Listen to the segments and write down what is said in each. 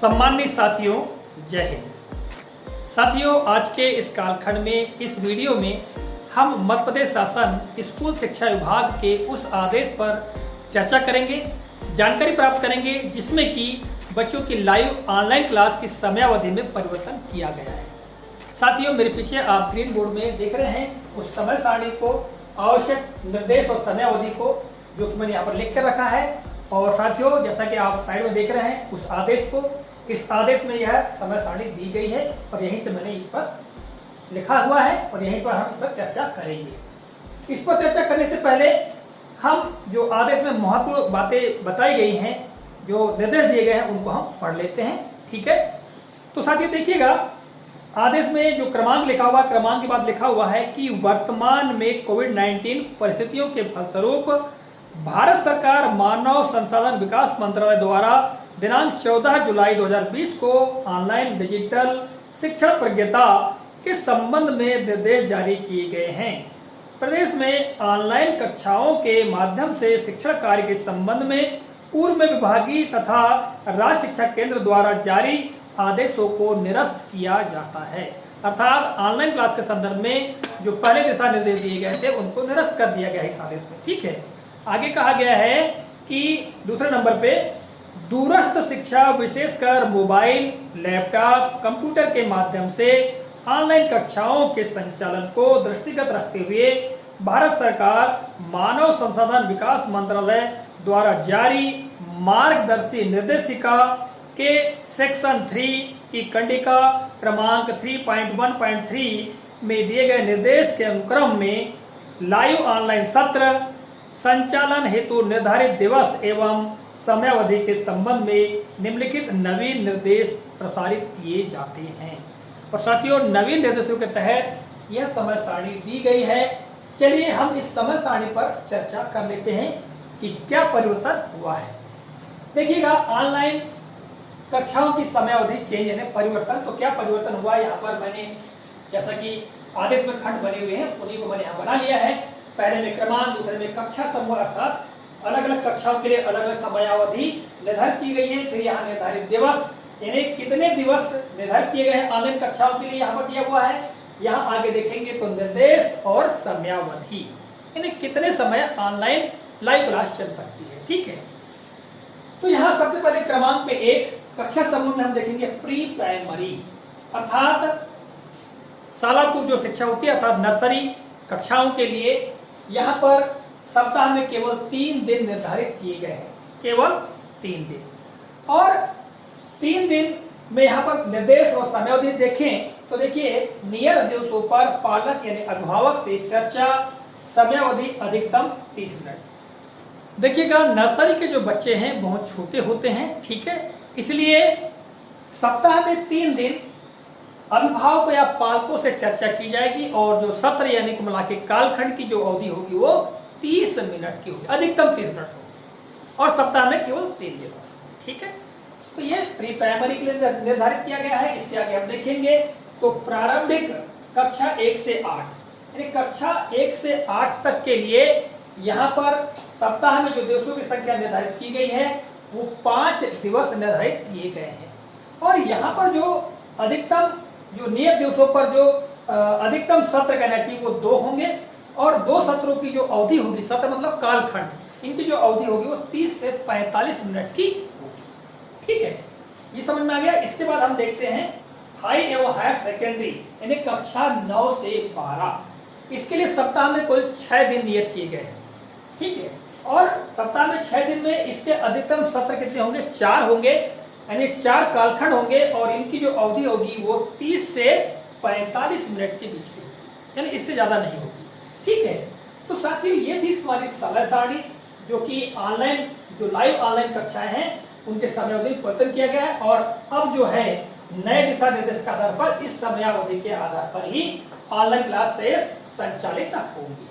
सम्मानित साथियों, जय हिंद। साथियों, आज के इस कालखंड में इस वीडियो में हम मध्य प्रदेश शासन स्कूल शिक्षा विभाग के उस आदेश पर चर्चा करेंगे, जानकारी प्राप्त करेंगे जिसमें कि बच्चों की लाइव ऑनलाइन क्लास की समयावधि में परिवर्तन किया गया है। साथियों, मेरे पीछे आप ग्रीन बोर्ड में देख रहे हैं उस समय सारणी को, आवश्यक निर्देश और समयावधि को, जो कि मैंने यहाँ पर लिख कर रखा है। और साथियों, जैसा कि आप साइड में देख रहे हैं उस आदेश को, इस आदेश में यह समय सारणी दी गई है और यहीं से मैंने इस पर लिखा हुआ है और यहीं पर हम इस पर चर्चा करेंगे। इस पर चर्चा करने से पहले हम जो आदेश में महत्वपूर्ण बातें बताई गई हैं, जो निर्देश दिए गए हैं, उनको हम पढ़ लेते हैं। ठीक है, तो साथियों देखिएगा, आदेश में जो क्रमांक लिखा हुआ, क्रमांक के बाद लिखा हुआ है कि वर्तमान में कोविड-19 परिस्थितियों के फलस्वरूप भारत सरकार मानव संसाधन विकास मंत्रालय द्वारा दिनांक 14 जुलाई 2020 को ऑनलाइन डिजिटल शिक्षण प्रज्ञता के संबंध में निर्देश जारी किए गए हैं। प्रदेश में ऑनलाइन कक्षाओं के माध्यम से शिक्षण कार्य के संबंध में पूर्व में विभागीय तथा राज्य शिक्षा केंद्र द्वारा जारी आदेशों को निरस्त किया जाता है। अर्थात ऑनलाइन क्लास के संदर्भ में जो पहले दिशा निर्देश दिए गए थे उनको निरस्त कर दिया गया इस आदेश में। ठीक है, आगे कहा गया है कि दूसरे नंबर पे दूरस्थ शिक्षा विशेषकर मोबाइल, लैपटॉप, कंप्यूटर के माध्यम से ऑनलाइन कक्षाओं के संचालन को दृष्टिगत रखते हुए भारत सरकार मानव संसाधन विकास मंत्रालय द्वारा जारी मार्गदर्शी निर्देशिका के सेक्शन 3 की कंडिका क्रमांक 3.1.3 में दिए गए निर्देश के अनुक्रम में लाइव ऑनलाइन सत्र संचालन हेतु निर्धारित दिवस एवं समयावधि के संबंध में निम्नलिखित नवीन निर्देश प्रसारित किए जाते हैं। और साथियों, नवीन निर्देशों के तहत यह समय सारणी दी गई है। चलिए हम इस समय सारणी पर चर्चा कर लेते हैं कि क्या परिवर्तन हुआ है। देखिएगा, ऑनलाइन कक्षाओं की समयावधि चेंज यानी परिवर्तन, तो क्या परिवर्तन हुआ यहाँ पर मैंने, जैसा कि आदेश में खंड बने हुए हैं उन्हीं को मैंने यहाँ बना लिया है। पहले में क्रमांक, दूसरे में कक्षा समूह, अर्थात अलग अलग कक्षाओं के लिए अलग अलग समयावधि निर्धारित की गई है। फिर यहाँ निर्धारित दिवस यानी कितने दिवस निर्धारित किए गए हैं ऑनलाइन कक्षाओं के लिए यहाँ पर दिया हुआ है। यहाँ आगे देखेंगे तो निर्देश और समयावधि यानी कितने समय ऑनलाइन लाइव क्लास चल सकती है। ठीक है, तो यहाँ सबसे पहले क्रमांक में एक कक्षा समूह में हम देखेंगे प्री प्राइमरी, अर्थात शाला पूर्व जो शिक्षा होती है, अर्थात नर्सरी कक्षाओं के लिए यहाँ पर सप्ताह में केवल 3 दिन निर्धारित किए गए हैं, केवल 3 दिन। और 3 दिन में यहाँ पर निर्देश और समयावधि देखें तो देखिए, नियत दिवसों पर पालक यानी अभिभावक से चर्चा, समयावधि अधिकतम 30 मिनट। देखिएगा, नर्सरी के जो बच्चे हैं बहुत छोटे होते हैं। ठीक है, इसलिए सप्ताह में 3 दिन अभिभावक या पालकों से चर्चा की जाएगी और जो सत्र यानी कुल मिला के कालखंड की जो अवधि होगी वो 30 मिनट की होगी, अधिकतम 30 मिनट होगी और सप्ताह में केवल 3 दिन। ठीक है, तो ये प्री प्राइमरी के लिए निर्धारित किया गया है। इसके आगे हम देखेंगे तो प्रारंभिक कक्षा 1 से 8 यानी कक्षा 1 से 8 तक के लिए यहाँ पर सप्ताह में जो दिवसों की संख्या निर्धारित की गई है वो 5 दिवस निर्धारित किए गए हैं। और यहाँ पर जो अधिकतम जो नियत दिवसों पर जो अधिकतम सत्र कहना चाहिए वो 2 होंगे और 2 सत्रों की जो अवधि होगी, सत्र मतलब कालखंड, इनकी जो अवधि होगी वो 30 से 45 मिनट की होगी। ठीक है, ये समझ में आ गया। इसके बाद हम देखते हैं हाई एवं हायर सेकेंडरी यानी कक्षा 9 से 12, इसके लिए सप्ताह में कुल 6 दिन नियत किए गए हैं। ठीक है, और सप्ताह में 6 दिन में इसके अधिकतम सत्र कितने होंगे? 4 होंगे यानी 4 कालखंड होंगे और इनकी जो अवधि होगी वो 30 से 45 मिनट के बीच की, यानी इससे ज्यादा नहीं होगी। ठीक है, तो साथियों ये थी तुम्हारी समय सारणी जो कि ऑनलाइन जो लाइव ऑनलाइन कक्षाएं हैं उनके समयावधि परिवर्तन किया गया है और अब जो है नए दिशा निर्देश के आधार पर इस समयावधि के आधार पर ही ऑनलाइन क्लास संचालित होगी।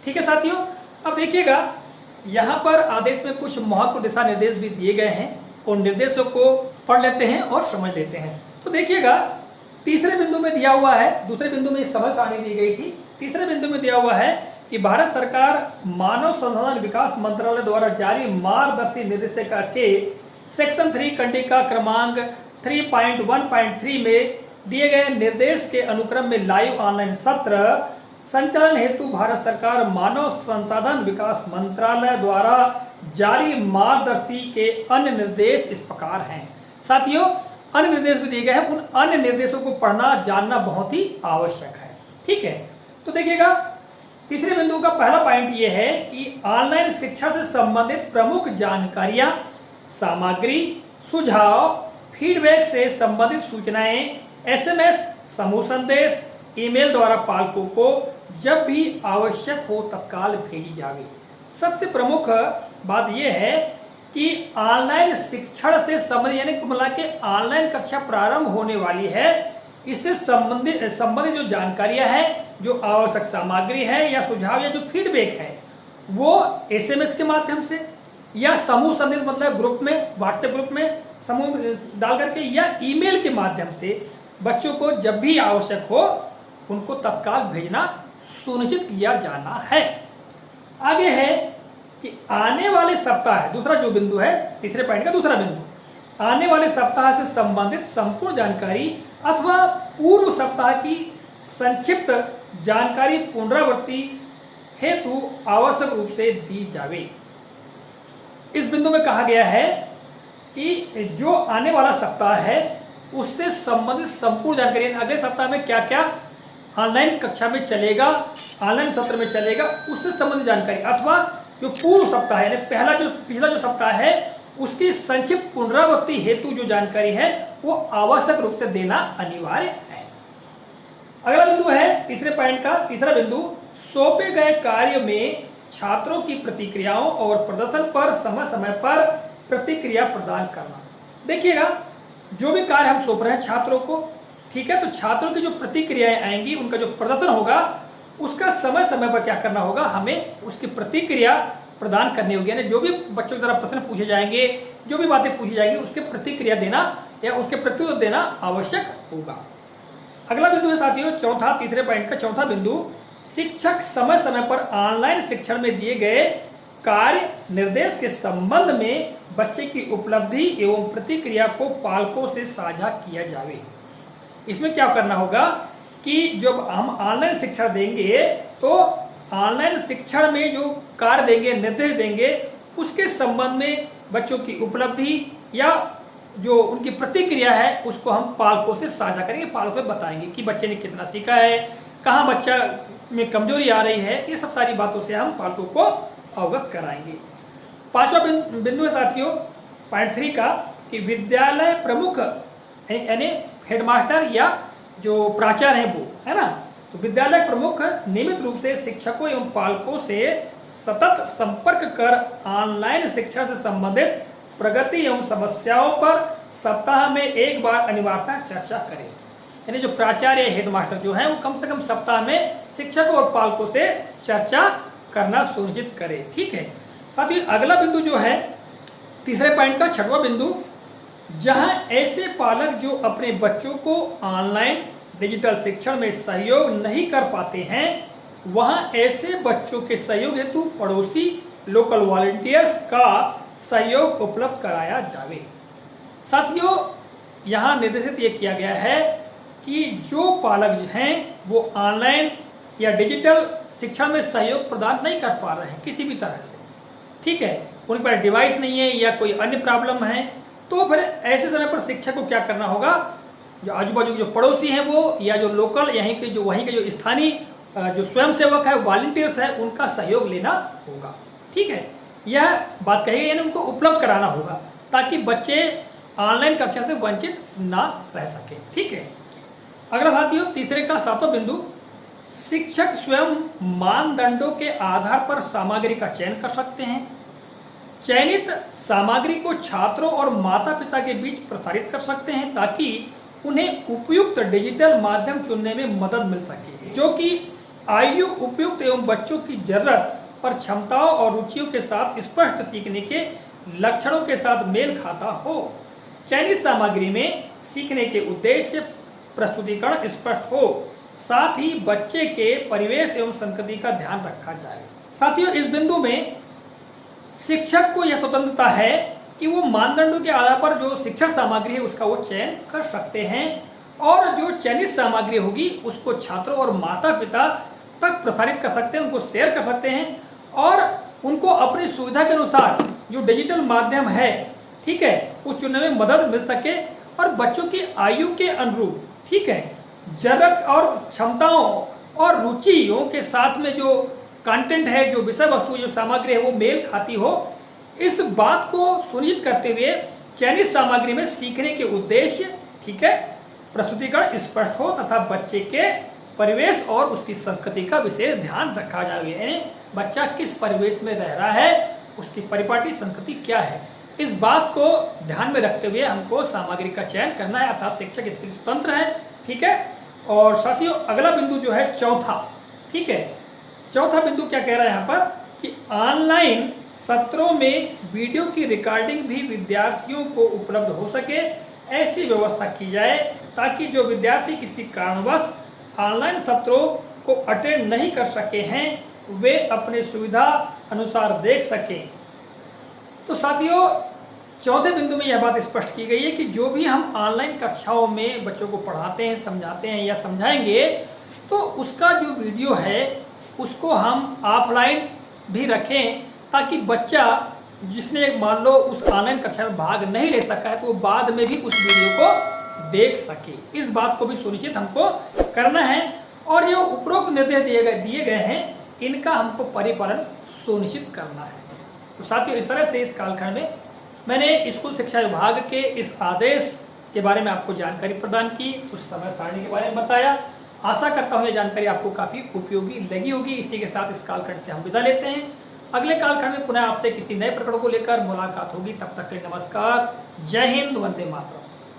ठीक है साथियों, अब देखिएगा यहाँ पर आदेश में कुछ महत्वपूर्ण दिशा निर्देश भी दिए गए हैं, उन निर्देशों को पढ़ लेते हैं और समझ लेते हैं। तो देखिएगा, तीसरे बिंदु में दिया हुआ है, दूसरे बिंदु में समय सारणी दी गई थी, तीसरे बिंदु में दिया हुआ है कि भारत सरकार मानव संसाधन विकास मंत्रालय द्वारा जारी मार्गदर्शी निर्देशिका के सेक्शन 3 कंडिका क्रमांक 3.1.3 में दिए गए निर्देश के अनुक्रम में लाइव ऑनलाइन सत्र संचालन हेतु भारत सरकार मानव संसाधन विकास मंत्रालय द्वारा जारी मार्गदर्शी के अन्य निर्देश इस प्रकार हैं। साथियों, अन्य निर्देश भी दिए गए हैं, उन अन्य निर्देशों को पढ़ना जानना बहुत ही आवश्यक है। ठीक है, तो देखिएगा तीसरे बिंदु का पहला पॉइंट यह है कि ऑनलाइन शिक्षा से संबंधित प्रमुख जानकारियां, सामग्री, सुझाव, फीडबैक से संबंधित सूचनाएं SMS, समूह संदेश, ईमेल द्वारा पालकों को जब भी आवश्यक हो तत्काल भेजी जावे। सबसे प्रमुख बात यह है कि ऑनलाइन शिक्षण से संबंधित यानी कुल मिला के ऑनलाइन कक्षा प्रारंभ होने वाली है, इससे संबंधित जो जानकारियां हैं, जो आवश्यक सामग्री है या सुझाव या जो फीडबैक है, वो SMS के माध्यम से या समूह संदेश मतलब ग्रुप में, व्हाट्सएप ग्रुप में समूह डाल करके या ईमेल के माध्यम से बच्चों को जब भी आवश्यक हो उनको तत्काल भेजना सुनिश्चित किया जाना है। आगे है कि आने वाले सप्ताह, दूसरा जो बिंदु है तीसरे पॉइंट का दूसरा बिंदु, आने वाले सप्ताह से संबंधित संपूर्ण जानकारी अथवा पूर्व सप्ताह की संक्षिप्त जानकारी पुनरावृत्ति हेतु आवश्यक रूप से दी जावे। इस बिंदु में कहा गया है कि जो आने वाला सप्ताह है उससे संबंधित संपूर्ण जानकारी, अगले सप्ताह में क्या क्या ऑनलाइन कक्षा में चलेगा, ऑनलाइन सत्र में चलेगा, उससे संबंधित जानकारी अथवा जो पूर्व सप्ताह है, पिछला जो सप्ताह है उसकी संक्षिप्त पुनरावृत्ति हेतु जो जानकारी है वो आवश्यक रूप से देना अनिवार्य है। अगला बिंदु है तीसरे पॉइंट का तीसरा बिंदु, सौंपे गए कार्य में छात्रों की प्रतिक्रियाओं और प्रदर्शन पर समय समय पर प्रतिक्रिया प्रदान करना। देखिएगा, जो भी कार्य हम सौंप रहे हैं छात्रों को, ठीक है, तो छात्रों की जो प्रतिक्रियाएं आएंगी, उनका जो प्रदर्शन होगा, उसका समय समय पर क्या करना होगा, हमें उसकी प्रतिक्रिया प्रदान करनी होगी। यानी जो भी बच्चों के द्वारा प्रश्न पूछे जाएंगे, जो भी बातें पूछी जाएंगी, उसके प्रतिक्रिया देना या उसके प्रत्युत्तर देना आवश्यक होगा। अगला बिंदु है साथियों चौथा, तीसरे पॉइंट का चौथा बिंदु, शिक्षक समय समय पर ऑनलाइन शिक्षण में दिए गए कार्य निर्देश के संबंध में बच्चे की उपलब्धि एवं प्रतिक्रिया को पालकों से साझा किया जावे। इसमें क्या करना होगा कि जब हम ऑनलाइन शिक्षा देंगे तो ऑनलाइन शिक्षण में जो कार्य देंगे, निर्देश देंगे, उसके संबंध में बच्चों की उपलब्धि या जो उनकी प्रतिक्रिया है उसको हम पालकों से साझा करेंगे, पालकों को बताएंगे कि बच्चे ने कितना सीखा है, कहाँ बच्चा में कमजोरी आ रही है, ये सब सारी बातों से हम पालकों को अवगत कराएंगे। पांचवा बिंदु है साथियों पॉइंट 3 का कि विद्यालय प्रमुख यानी हेडमास्टर या जो प्राचार्य है वो है ना, तो विद्यालय प्रमुख नियमित रूप से शिक्षकों एवं पालकों से सतत संपर्क कर ऑनलाइन शिक्षा से संबंधित प्रगति एवं समस्याओं पर सप्ताह में एक बार अनिवार्यतः चर्चा करें। यानी जो प्राचार्य हेडमास्टर जो है वो कम से कम सप्ताह में शिक्षकों और पालकों से चर्चा करना सुनिश्चित करें। ठीक है साथियों, अगला बिंदु जो है तीसरे पॉइंट का छठवां बिंदु, जहां ऐसे पालक जो अपने बच्चों को ऑनलाइन डिजिटल शिक्षण में सहयोग नहीं कर पाते हैं, वहां ऐसे बच्चों के सहयोग हेतु पड़ोसी लोकल वॉलंटियर्स का सहयोग उपलब्ध कराया जावे। साथियों, यहां निर्देशित ये किया गया है कि जो पालक हैं वो ऑनलाइन या डिजिटल शिक्षा में सहयोग प्रदान नहीं कर पा रहे हैं किसी भी तरह से, ठीक है, उन पर डिवाइस नहीं है या कोई अन्य प्रॉब्लम है, तो फिर ऐसे समय पर शिक्षक को क्या करना होगा, जो आजू बाजू के जो पड़ोसी हैं वो या जो लोकल वहीं के जो स्थानीय जो स्वयंसेवक है, वॉलंटियर्स है, उनका सहयोग लेना होगा। ठीक है, यह बात कही गई, यानी उनको उपलब्ध कराना होगा ताकि बच्चे ऑनलाइन कक्षा से वंचित ना रह सके। ठीक है, अगला साथियों तीसरे का सातवां बिंदु, शिक्षक स्वयं मानदंडों के आधार पर सामग्री का चयन कर सकते हैं। चयनित सामग्री को छात्रों और माता पिता के बीच प्रसारित कर सकते हैं ताकि उन्हें उपयुक्त डिजिटल माध्यम चुनने में मदद मिल सके, जो कि आयु उपयुक्त एवं बच्चों की जरूरत और क्षमताओं और रुचियों के साथ स्पष्ट सीखने के लक्षणों के साथ मेल खाता हो। चयनित सामग्री में सीखने के उद्देश्य प्रस्तुतिकरण स्पष्ट हो, साथ ही बच्चे के परिवेश एवं संस्कृति का ध्यान रखा जाए। साथियों, इस बिंदु में शिक्षक को यह स्वतंत्रता है कि वो मानदंडों के आधार पर जो शिक्षण सामग्री है उसका वो चयन कर सकते हैं और जो चयनित सामग्री होगी उसको छात्रों और माता पिता तक प्रसारित कर सकते हैं, उनको शेयर कर सकते हैं और उनको अपनी सुविधा के अनुसार जो डिजिटल माध्यम है, ठीक है, उस चुनने में मदद मिल सके और बच्चों की आयु के अनुरूप, ठीक है, जरूरत और क्षमताओं और रुचियों के साथ में जो कंटेंट है, जो विषय वस्तु, जो सामग्री है वो मेल खाती हो। इस बात को सुनिश्चित करते हुए चयनित सामग्री में सीखने के उद्देश्य, ठीक है, प्रस्तुतिकरण स्पष्ट हो तथा बच्चे के परिवेश और उसकी संस्कृति का विशेष ध्यान रखा जाए, यानी बच्चा किस परिवेश में रह रहा है, उसकी परिपाटी संस्कृति क्या है, इस बात को ध्यान में रखते हुए हमको सामग्री का चयन करना है, अर्थात शिक्षक इसके लिए स्वतंत्र है, ठीक है। और साथियों अगला बिंदु जो है चौथा, ठीक है, चौथा बिंदु क्या कह रहा है यहाँ पर कि ऑनलाइन सत्रों में वीडियो की रिकॉर्डिंग भी विद्यार्थियों को उपलब्ध हो सके, ऐसी व्यवस्था की जाए ताकि जो विद्यार्थी किसी कारणवश ऑनलाइन सत्रों को अटेंड नहीं कर सके हैं वे अपनी सुविधा अनुसार देख सकें। तो साथियों चौथे बिंदु में यह बात स्पष्ट की गई है कि जो भी हम ऑनलाइन कक्षाओं में बच्चों को पढ़ाते हैं, समझाते हैं या समझाएंगे तो उसका जो वीडियो है उसको हम ऑफलाइन भी रखें ताकि बच्चा जिसने मान लो उस ऑनलाइन कक्षा में भाग नहीं ले सका है तो वो बाद में भी उस वीडियो को देख सके। इस बात को भी सुनिश्चित हमको करना है और ये उपरोक्त निर्देश दिए गए हैं, इनका हमको परिपालन सुनिश्चित करना है। तो साथियों इस तरह से इस कालखंड में मैंने स्कूल शिक्षा विभाग के इस आदेश के बारे में आपको जानकारी प्रदान की, उस समय सारणी के बारे में बताया। आशा करता हूँ ये जानकारी आपको काफी उपयोगी लगी होगी। इसी के साथ इस कालखंड से हम विदा लेते हैं। अगले कालखंड में पुनः आपसे किसी नए प्रकरण को लेकर मुलाकात होगी। तब तक के लिए नमस्कार, जय हिंद, वंदे मातरम।